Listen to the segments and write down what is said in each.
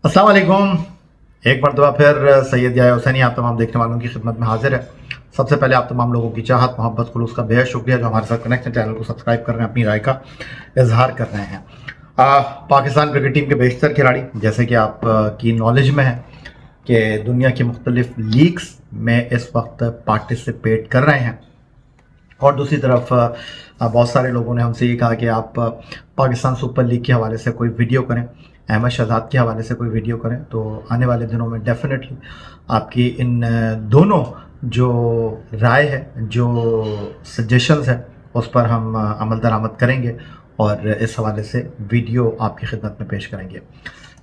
अस्सलाम वालेकुम। एक मरतबा फिर सैयद याह्या हुसैनी आप तमाम देखने वालों की खिदमत में हाजिर है। सबसे पहले आप तमाम लोगों की चाहत मोहब्बत खुलूस का बेहद शुक्रिया जो हमारे साथ कनेक्ट चैनल को सब्सक्राइब कर रहे हैं, अपनी राय का इजहार कर रहे हैं। पाकिस्तान क्रिकेट टीम के बेशतर खिलाड़ी जैसे कि आप की नॉलेज में है कि दुनिया की मुख्तलिफ लीग्स में इस वक्त पार्टिसिपेट कर रहे हैं, और दूसरी तरफ बहुत सारे लोगों ने हमसे ये कहा कि आप पाकिस्तान सुपर लीग के हवाले से कोई वीडियो करें, अहमद शहजाद के हवाले से कोई वीडियो करें। तो आने वाले दिनों में डेफिनेटली आपकी इन दोनों जो राय है, जो सजेशंस है, उस पर हम अमल दरामद करेंगे और इस हवाले से वीडियो आपकी खिदमत में पेश करेंगे।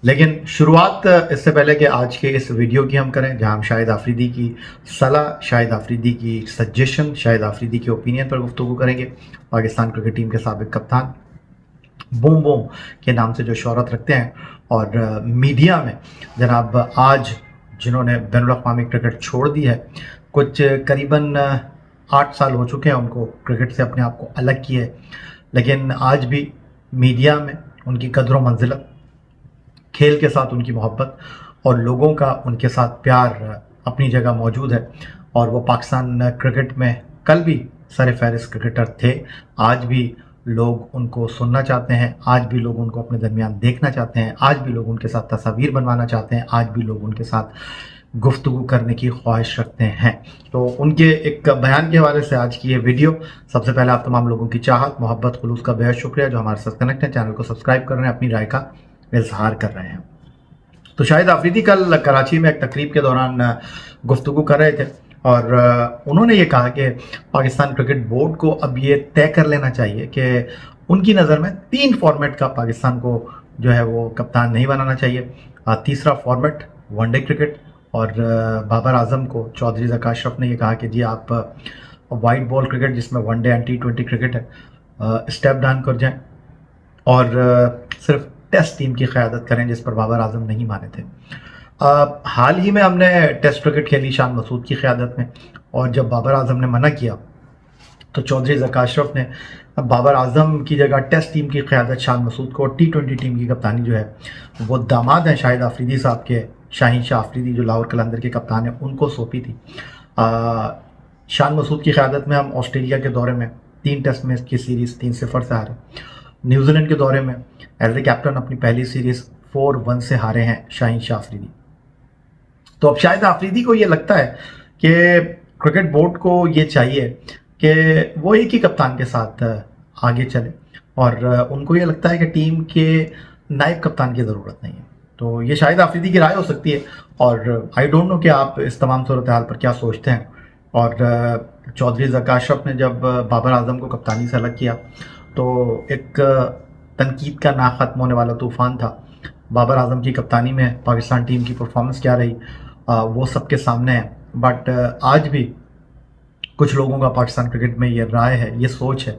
लेकिन शुरुआत इससे पहले कि आज के इस वीडियो की हम करें, जहां हम शाहिद आफरीदी की सलाह, शाहिद आफरीदी की सजेशन, शाहिद आफरीदी के ओपिनियन पर गुफ्तगू करेंगे। पाकिस्तान क्रिकेट टीम के साबिक कप्तान, बूम बूम के नाम से जो शोहरत रखते हैं, और मीडिया में जनाब आज जिन्होंने बैनुल अक़वामी क्रिकेट छोड़ दी है, कुछ करीबन 8 साल हो चुके हैं उनको क्रिकेट से अपने आप को अलग किए, लेकिन आज भी मीडिया में उनकी कदर व मंजिलत, खेल के साथ उनकी मोहब्बत और लोगों का उनके साथ प्यार अपनी जगह मौजूद है। और वो पाकिस्तान क्रिकेट में कल भी सर फहरिस्त क्रिकेटर थे, आज भी लोग उनको सुनना चाहते हैं, आज भी लोग उनको अपने दरमियान देखना चाहते हैं, आज भी लोग उनके साथ तस्वीर बनवाना चाहते हैं, आज भी लोग उनके साथ गुफ्तगू करने की ख्वाहिश रखते हैं। तो उनके एक बयान के हवाले से आज की ये वीडियो। सबसे पहले आप तमाम लोगों की चाहत मोहब्बत खुलूस का बेहद शुक्रिया जो हमारे साथ कनेक्ट है, चैनल को सब्सक्राइब कर रहे हैं, अपनी राय का इजहार कर रहे हैं। तो शाहिद आफरीदी कल कराची में एक तकरीब के दौरान गुफ्तगू कर रहे थे, और उन्होंने ये कहा कि पाकिस्तान क्रिकेट बोर्ड को अब ये तय कर लेना चाहिए कि उनकी नज़र में 3 फॉर्मेट का पाकिस्तान को जो है वो कप्तान नहीं बनाना चाहिए। तीसरा फॉर्मेट वनडे क्रिकेट, और बाबर आजम को चौधरी ज़का अशरफ ने ये कहा कि जी आप वाइट बॉल क्रिकेट, जिसमें वनडे एंड T20 क्रिकेट है, स्टेप डाउन कर जाएं और सिर्फ टेस्ट टीम की क़यादत करें, जिस पर बाबर आजम नहीं माने थे। हाल ही में हमने टेस्ट क्रिकेट खेली शान मसूद की क़यादत में, और जब बाबर आजम ने मना किया तो चौधरी ज़का अशरफ ने बाबर आजम की जगह टेस्ट टीम की क़यादत शान मसूद को, और T20 टीम की कप्तानी जो है वो दामाद हैं शाहिद आफरीदी साहब के, शाहीन शाह आफरीदी जो लाहौर कलंदर के कप्तान हैं, उनको सौंपी थी। शान मसूद की क़यादत में हम ऑस्ट्रेलिया के दौरे में 3 टेस्ट मैच की सीरीज़ 3-0 से हारे। न्यूजीलैंड के दौरे में एज ए कैप्टन अपनी पहली सीरीज़ 4-1 से हारे हैं शाहीन शाह आफरीदी। तो अब शाहिद आफरीदी को ये लगता है कि क्रिकेट बोर्ड को ये चाहिए कि वो एक ही कप्तान के साथ आगे चले, और उनको ये लगता है कि टीम के नायब कप्तान की ज़रूरत नहीं है। तो ये शाहिद आफरीदी की राय हो सकती है, और आई डोंट नो कि आप इस तमाम सूरत हाल पर क्या सोचते हैं। और चौधरी ज़का अशरफ ने जब बाबर आजम को कप्तानी से अलग किया तो एक तनकीद का ना ख़त्म होने वाला तूफ़ान था। बाबर आजम की कप्तानी में पाकिस्तान टीम की परफॉर्मेंस क्या रही वो सबके सामने है, बट आज भी कुछ लोगों का पाकिस्तान क्रिकेट में ये राय है, ये सोच है,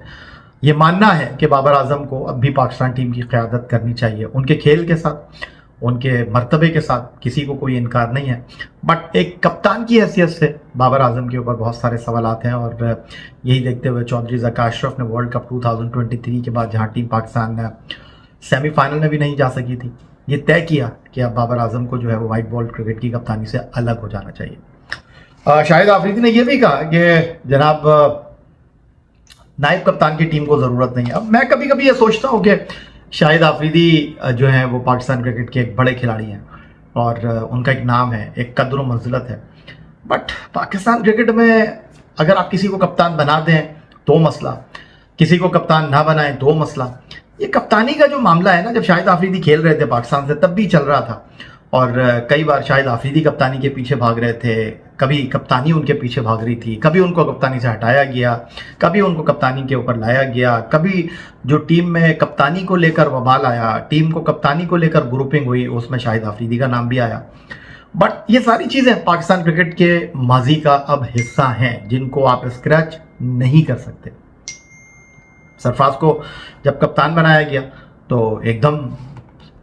ये मानना है कि बाबर आजम को अब भी पाकिस्तान टीम की क़यादत करनी चाहिए। उनके खेल के साथ, उनके मर्तबे के साथ किसी को कोई इनकार नहीं है, बट एक कप्तान की हैसियत से बाबर आजम के ऊपर बहुत सारे सवालात हैं। और यही देखते हुए चौधरी ज़का अशरफ ने वर्ल्ड कप 2023 के बाद, जहां टीम पाकिस्तान सेमीफाइनल में भी नहीं जा सकी थी, ये तय किया कि अब बाबर आजम को जो है वो वाइट बॉल क्रिकेट की कप्तानी से अलग हो जाना चाहिए। शाहिद आफरीदी ने यह भी कहा कि जनाब नायब कप्तान की टीम को ज़रूरत नहीं है। अब मैं कभी कभी ये सोचता हूँ कि शाहिद आफरीदी जो है वो पाकिस्तान क्रिकेट के एक बड़े खिलाड़ी हैं, और उनका एक नाम है, एक कदर व मंजिलत है, बट पाकिस्तान क्रिकेट में अगर आप किसी को कप्तान बना दें तो मसला, किसी को कप्तान ना बनाएं तो मसला। ये कप्तानी का जो मामला है ना, जब शाहिद आफरीदी खेल रहे थे पाकिस्तान से तब भी चल रहा था, और कई बार शाहिद आफरीदी कप्तानी के पीछे भाग रहे थे, कभी कप्तानी उनके पीछे भाग रही थी, कभी उनको कप्तानी से हटाया गया, कभी उनको कप्तानी के ऊपर लाया गया, कभी जो टीम में कप्तानी को लेकर वबाल आया, टीम को कप्तानी को लेकर ग्रुपिंग हुई, उसमें शाहिद आफरीदी का नाम भी आया। बट ये सारी चीज़ें पाकिस्तान क्रिकेट के माजी का अब हिस्सा हैं, जिनको आप स्क्रैच नहीं कर सकते। सरफराज को जब कप्तान बनाया गया तो एकदम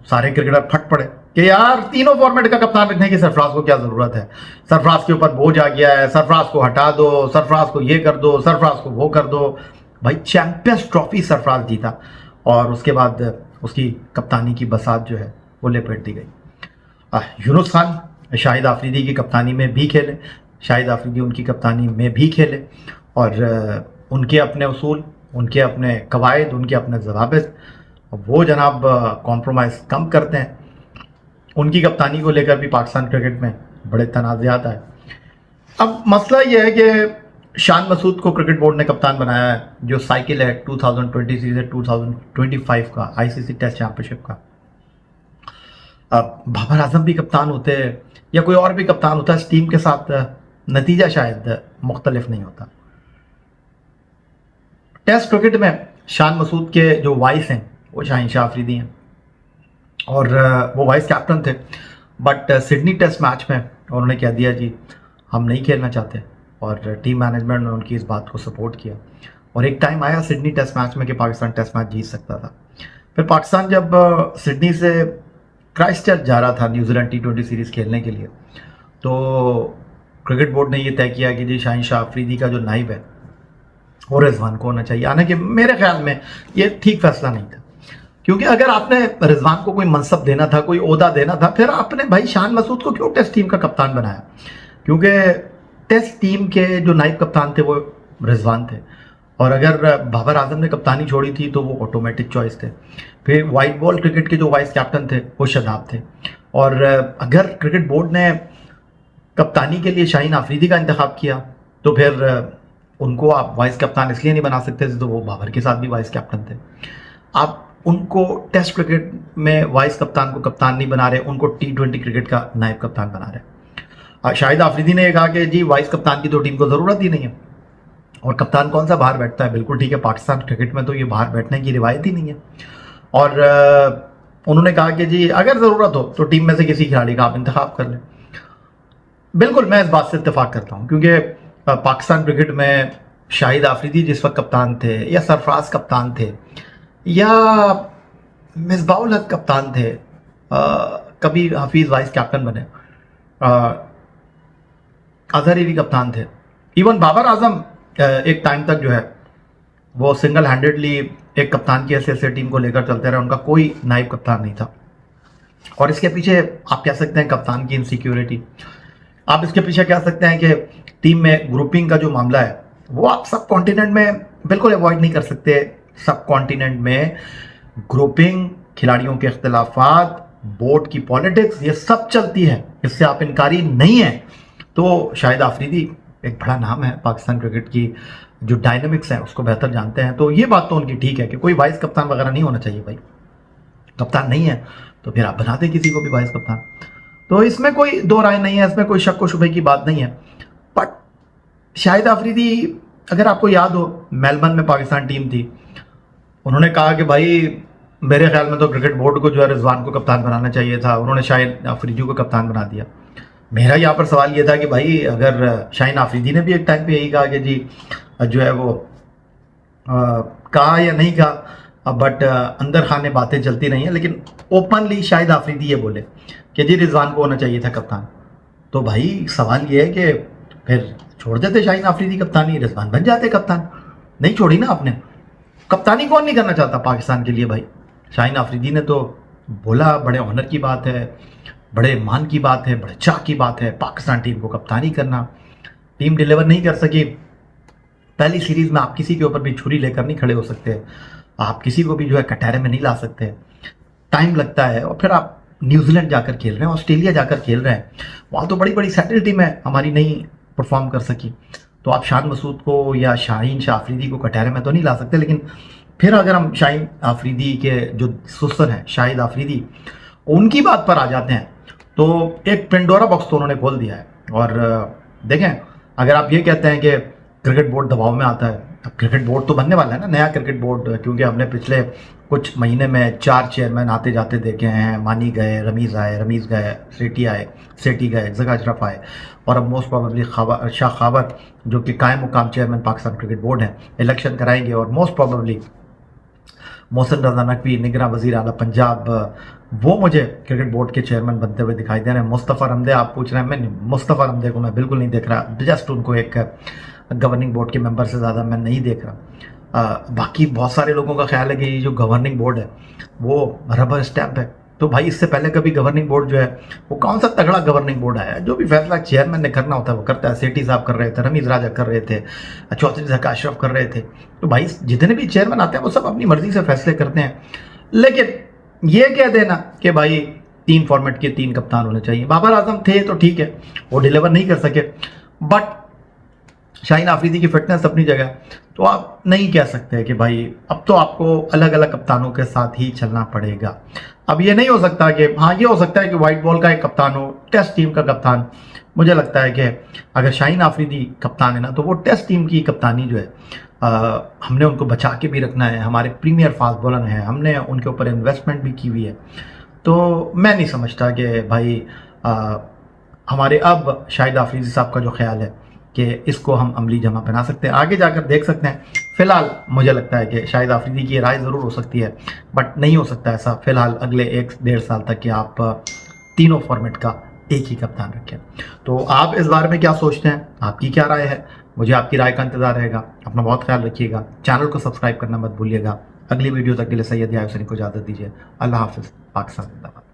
सारे क्रिकेटर फट पड़े कि यार तीनों फॉर्मेट का कप्तान रखने की सरफराज को क्या ज़रूरत है, सरफराज के ऊपर बोझ आ गया है, सरफराज को हटा दो, सरफराज को ये कर दो, सरफराज को वो कर दो। भाई चैंपियंस ट्रॉफी सरफराज जीता, और उसके बाद उसकी कप्तानी की बसात जो है वो लेपेट दी गई। यूनुस खान शाहिद आफरीदी की कप्तानी में भी खेले, शाहिद आफरीदी उनकी कप्तानी में भी खेले, और उनके अपने उसूल, उनके अपने कवायद, उनके अपने ज़वाबित, वो जनाब कॉम्प्रोमाइज़ कम करते हैं। उनकी कप्तानी को लेकर भी पाकिस्तान क्रिकेट में बड़े तनाज़ात आए। अब मसला ये है कि शान मसूद को क्रिकेट बोर्ड ने कप्तान बनाया है, जो साइकिल है 2020 से 2025 का ICC टेस्ट चैम्पियनशिप का। अब बाबर आजम भी कप्तान होते हैं या कोई और भी कप्तान होता है, इस टीम के साथ नतीजा शायद मुख्तलिफ नहीं होता। टेस्ट क्रिकेट में शान मसूद के जो वाइस हैं वो शाहीन शाह अफरीदी हैं, और वो वाइस कैप्टन थे। बट सिडनी टेस्ट मैच में उन्होंने कह दिया जी हम नहीं खेलना चाहते, और टीम मैनेजमेंट ने उनकी इस बात को सपोर्ट किया, और एक टाइम आया सिडनी टेस्ट मैच में कि पाकिस्तान टेस्ट मैच जीत सकता था। फिर पाकिस्तान जब सिडनी से क्राइस्टचर्च जा रहा था न्यूजीलैंड T20 सीरीज़ खेलने के लिए, तो क्रिकेट बोर्ड ने ये तय किया कि जी शाहीन शाह अफरीदी का जो नाइब है वो रिजवान को होना चाहिए। हालांकि मेरे ख्याल में ये ठीक फैसला नहीं था, क्योंकि अगर आपने रिजवान को कोई मनसब देना था, कोई ओहदा देना था, फिर आपने भाई शान मसूद को क्यों टेस्ट टीम का कप्तान बनाया? क्योंकि टेस्ट टीम के जो नाइब कप्तान थे वो रिजवान थे, और अगर बाबर आजम ने कप्तानी छोड़ी थी तो वो ऑटोमेटिक चॉइस थे। फिर वाइट बॉल क्रिकेट के जो वाइस कैप्टन थे वो शादाब थे, और अगर क्रिकेट बोर्ड ने कप्तानी के लिए शाहीन आफरीदी का इंतखाब किया तो फिर उनको आप वाइस कप्तान इसलिए नहीं बना सकते थे, तो वो बाबर के साथ भी वाइस कैप्टन थे। आप उनको टेस्ट क्रिकेट में वाइस कप्तान को कप्तान नहीं बना रहे, उनको T20 क्रिकेट का नायब कप्तान बना रहे। शाहिद आफरीदी ने कहा कि जी वाइस कप्तान की तो टीम को ज़रूरत ही नहीं है, और कप्तान कौन सा बाहर बैठता है? बिल्कुल ठीक है, पाकिस्तान क्रिकेट में तो ये बाहर बैठने की रिवायत ही नहीं है। और उन्होंने कहा कि जी अगर ज़रूरत हो तो टीम में से किसी खिलाड़ी का आप इंतखाब कर लें। बिल्कुल मैं इस बात से इत्तेफाक करता हूँ, क्योंकि पाकिस्तान क्रिकेट में शाहिद आफरीदी जिस वक्त कप्तान थे, या सरफराज कप्तान थे, या मिसबाउल हक कप्तान थे, कभी हफीज़ वाइस कैप्टन बने, अजहर भी कप्तान थे, इवन बाबर आजम एक टाइम तक जो है वो सिंगल हैंडेडली एक कप्तान की हैसियत से टीम को लेकर चलते रहे, उनका कोई नायब कप्तान नहीं था। और इसके पीछे आप कह सकते हैं कप्तान की इनसिक्योरिटी, आप इसके पीछे कह सकते हैं कि टीम में ग्रुपिंग का जो मामला है वो आप सब कॉन्टिनेंट में बिल्कुल अवॉइड नहीं कर सकते। सब कॉन्टिनेंट में ग्रुपिंग, खिलाड़ियों के इख्तिलाफात, बोर्ड की पॉलिटिक्स, ये सब चलती है, इससे आप इनकारी नहीं है। तो शाहिद आफरीदी एक बड़ा नाम है, पाकिस्तान क्रिकेट की जो डायनामिक्स है उसको बेहतर जानते हैं, तो ये बात तो उनकी ठीक है कि कोई वाइस कप्तान वगैरह नहीं होना चाहिए। भाई कप्तान नहीं है तो फिर आप बना दें किसी को भी वाइस कप्तान, तो इसमें कोई दो राय नहीं है, इसमें कोई शक व शुबे की बात नहीं है। बट शाहिद आफरीदी, अगर आपको याद हो मेलबर्न में पाकिस्तान टीम थी, उन्होंने कहा कि भाई मेरे ख्याल में तो क्रिकेट बोर्ड को जो है रिजवान को कप्तान बनाना चाहिए था, उन्होंने शाहिद आफरीदी को कप्तान बना दिया। मेरा यहाँ पर सवाल ये था कि भाई अगर शाहीन आफरीदी ने भी एक टाइम पे यही कहा कि जी जो है वो कहा या नहीं कहा, बट अंदर खाने बातें चलती नहीं है, लेकिन ओपनली शाहिद आफरीदी ये बोले कि जी रिजवान को होना चाहिए था कप्तान, तो भाई सवाल ये है कि फिर छोड़ देते शाहीन आफरीदी कप्तानी, रिजवान बन जाते कप्तान। नहीं छोड़ी ना आपने, कप्तानी कौन नहीं करना चाहता पाकिस्तान के लिए? भाई शाहीन आफरीदी ने तो बोला, बड़े ऑनर की बात है, बड़े मान की बात है, बड़े चाह की बात है पाकिस्तान टीम को कप्तानी करना। टीम डिलीवर नहीं कर सकी पहली सीरीज़ में, आप किसी के ऊपर भी छुरी लेकर नहीं खड़े हो सकते, आप किसी को भी जो है कटहरे में नहीं ला सकते, टाइम लगता है। और फिर आप न्यूजीलैंड जाकर खेल रहे हैं, ऑस्ट्रेलिया जाकर खेल रहे हैं, वहाँ तो बड़ी बड़ी सेटल टीम है हमारी नहीं परफॉर्म कर सकी, तो आप शान मसूद को या शाहीन शाह आफरीदी को कटहरे में तो नहीं ला सकते। लेकिन फिर अगर हम शाहीन आफरीदी के जो सुसर हैं शाहिद आफरीदी, उनकी बात पर आ जाते हैं, तो एक पेंडोरा बॉक्स तो उन्होंने खोल दिया है। और देखें, अगर आप ये कहते हैं कि क्रिकेट बोर्ड दबाव में आता है, अब क्रिकेट बोर्ड तो बनने वाला है ना, नया क्रिकेट बोर्ड, क्योंकि हमने पिछले कुछ महीने में 4 चेयरमैन आते जाते देखे हैं। मानी गए, रमीज़ आए, रमीज़ गए, सेठी गए, जगह अशरफ आए, और अब मोस्ट प्रोबेबली शाह खाबर जो कि कायम मुकाम चेयरमैन पाकिस्तान क्रिकेट बोर्ड हैं, इलेक्शन कराएंगे, और मोस्ट प्रोबेबली मोहसिन रज़ा नकवी निगरां वज़ीर आला पंजाब, वो मुझे क्रिकेट बोर्ड के चेयरमैन बनते हुए दिखाई दे रहे हैं। मुस्तफ़ा रमदे आप पूछ रहे हैं, मैं मुस्तफ़ा रमदे को मैं बिल्कुल नहीं देख रहा, जस्ट उनको एक गवर्निंग बोर्ड के मेंबर से ज़्यादा मैं नहीं देख रहा। बाकी बहुत सारे लोगों का ख्याल है कि ये जो गवर्निंग बोर्ड है वो रबर स्टैम्प है, تو بھائی اس سے پہلے کبھی گورننگ بورڈ جو ہے وہ کون سا تگڑا گورننگ بورڈ آیا ہے؟ جو بھی فیصلہ چیئرمین نے کرنا ہوتا ہے وہ کرتا ہے. سیٹھی صاحب کر رہے تھے, رمیز راجہ کر رہے تھے, چودھری ذکا اشرف کر رہے تھے. تو بھائی جتنے بھی چیئرمین آتے ہیں وہ سب اپنی مرضی سے فیصلے کرتے ہیں. لیکن یہ کہہ دینا کہ بھائی 3 فارمیٹ کے 3 کپتان ہونے چاہیے. بابر اعظم تھے تو ٹھیک ہے, وہ ڈیلیور نہیں کر سکے, بٹ شاہین آفریدی کی فٹنس اپنی جگہ, تو آپ نہیں کہہ سکتے کہ بھائی اب تو آپ کو الگ الگ کپتانوں کے ساتھ ہی چلنا پڑے گا. اب یہ نہیں ہو سکتا کہ ہاں یہ ہو سکتا ہے کہ وائٹ بال کا ایک کپتان ہو, ٹیسٹ ٹیم کا کپتان. مجھے لگتا ہے کہ اگر شاہین آفریدی کپتان ہے نا تو وہ ٹیسٹ ٹیم کی کپتانی جو ہے ہم نے ان کو بچا کے بھی رکھنا ہے. ہمارے پریمیئر فاسٹ بالر ہیں, ہم نے ان کے اوپر انویسٹمنٹ بھی کی ہوئی ہے. تو میں نہیں سمجھتا کہ بھائی ہمارے اب شاہد آفریدی صاحب کا جو خیال ہے کہ اس کو ہم عملی جمع بنا سکتے ہیں. آگے جا کر دیکھ سکتے ہیں. فی الحال مجھے لگتا ہے کہ شاہد آفریدی کی رائے ضرور ہو سکتی ہے, بٹ نہیں ہو سکتا ایسا فی الحال اگلے 1-1.5 سال تک کہ آپ تینوں فارمیٹ کا ایک ہی کپتان رکھیں. تو آپ اس بارے میں کیا سوچتے ہیں؟ آپ کی کیا رائے ہے؟ مجھے آپ کی رائے کا انتظار رہے گا. اپنا بہت خیال رکھیے گا. چینل کو سبسکرائب کرنا مت بھولیے گا. اگلی ویڈیو تک کے لیے سید یحییٰ حسینی کو اجازت دیجیے. اللہ حافظ. پاکستان زندہ باد.